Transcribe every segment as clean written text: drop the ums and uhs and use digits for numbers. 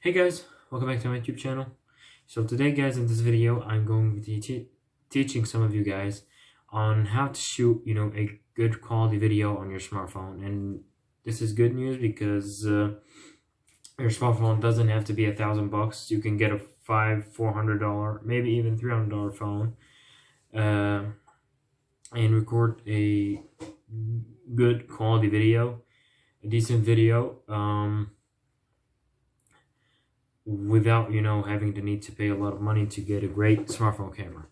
Hey guys, welcome back to my YouTube channel. So today guys, in this video I'm going to be teaching some of you guys on how to shoot a good quality video on your smartphone. And this is good news because your smartphone doesn't have to be $1,000. You can get a $400, maybe even $300 phone and record a good quality video, a decent video, without having the need to pay a lot of money to get a great smartphone camera.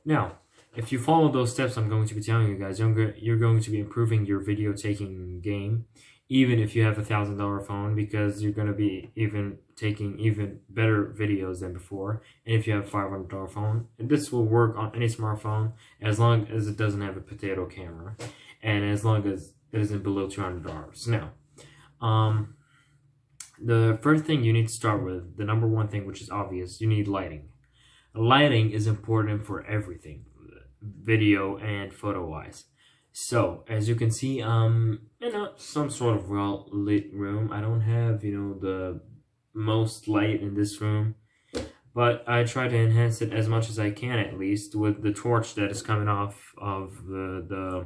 Now, if you follow those steps I'm going to be telling you guys, you're going to be improving your video taking game, even if you have $1,000 phone, because you're going to be taking even better videos than before. And if you have a $500 phone, this will work on any smartphone as long as it doesn't have a potato camera, and as long as it isn't below $200. Now, the first thing you need to start with, the number one thing, which is obvious, you need lighting. Lighting is important for everything, video and photo wise. So as you can see, in some sort of well lit room. I don't have the most light in this room, but I try to enhance it as much as I can, at least with the torch that is coming off of the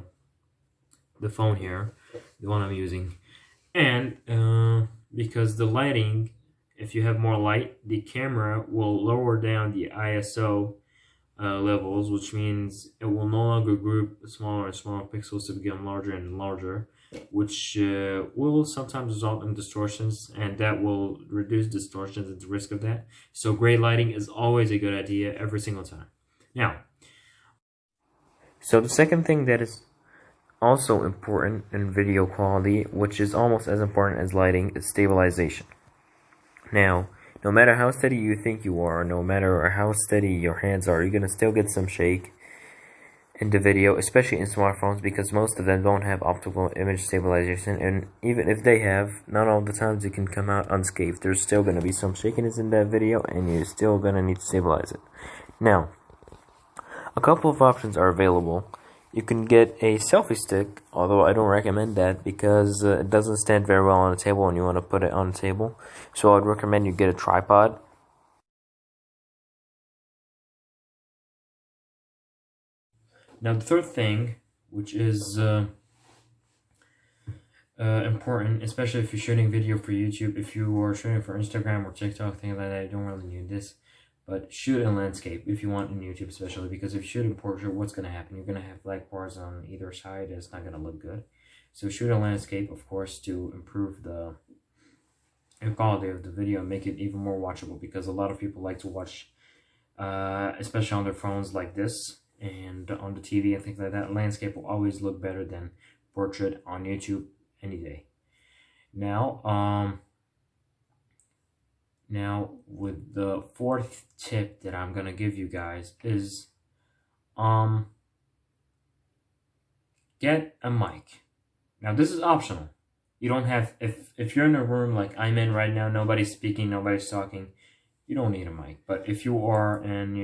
phone here, the one I'm using. And because the lighting, if you have more light, the camera will lower down the ISO levels, which means it will no longer group smaller and smaller pixels to become larger and larger, which will sometimes result in distortions, and that will reduce distortions and the risk of that. So gray lighting is always a good idea every single time. Now, so the second thing that is also important in video quality, which is almost as important as lighting, is stabilization. Now, no matter how steady you think you are, no matter how steady your hands are, you're going to still get some shake in the video, especially in smartphones, because most of them don't have optical image stabilization, and even if they have, not all the times it can come out unscathed. There's still going to be some shakiness in that video, and you're still going to need to stabilize it. Now, a couple of options are available. You can get a selfie stick, although I don't recommend that because it doesn't stand very well on a table and you want to put it on a table. So I'd recommend you get a tripod. Now the third thing, which is important, especially if you're shooting video for YouTube, if you are shooting for Instagram or TikTok, things like that, you don't really need this. But shoot in landscape if you want in YouTube, especially because if you shoot in portrait, what's going to happen? You're going to have black bars on either side. It's not going to look good. So shoot in landscape, of course, to improve the quality of the video and make it even more watchable, because a lot of people like to watch, especially on their phones like this and on the TV and things like that. Landscape will always look better than portrait on YouTube any day. Now, with the fourth tip that I'm gonna give you guys is, get a mic. Now, this is optional. You don't have, if you're in a room like I'm in right now, nobody's speaking, nobody's talking, you don't need a mic. But if you are, and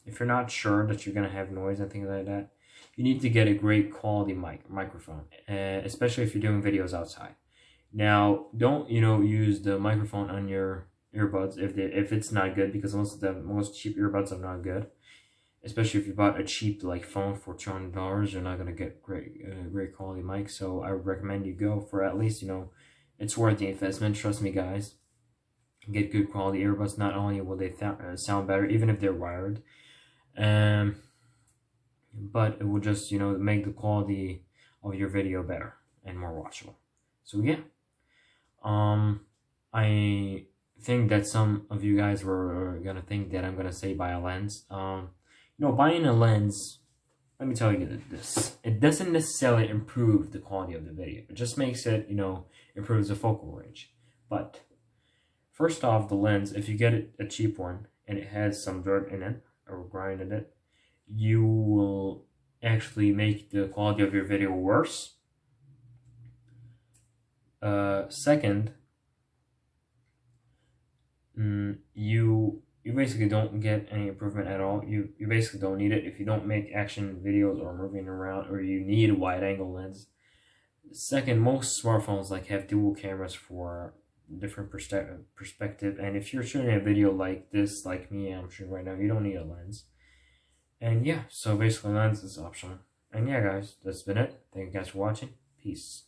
if you're not sure that you're gonna have noise and things like that, you need to get a great quality microphone, especially if you're doing videos outside. Now, don't use the microphone on your earbuds if it's not good, because most cheap earbuds are not good. Especially if you bought a cheap phone for $200, you're not gonna get great quality mic. So I would recommend you go for at least it's worth the investment. Trust me, guys. Get good quality earbuds. Not only will they sound better, even if they're wired, but it will just make the quality of your video better and more watchable. So yeah, I think that some of you guys were gonna think that I'm gonna say buy a lens. Buying a lens, let me tell you this, it doesn't necessarily improve the quality of the video. It just makes it, improves the focal range. But first off, the lens, if you get a cheap one and it has some dirt in it or grime in it, you will actually make the quality of your video worse. Second, you basically don't get any improvement at all. You basically don't need it if you don't make action videos or moving around, or you need a wide angle lens. Second, most smartphones have dual cameras for different perspective. And if you're shooting a video like this, like me, I'm shooting right now, you don't need a lens. And yeah, so basically lens is optional. And yeah, guys, that's been it. Thank you guys for watching. Peace.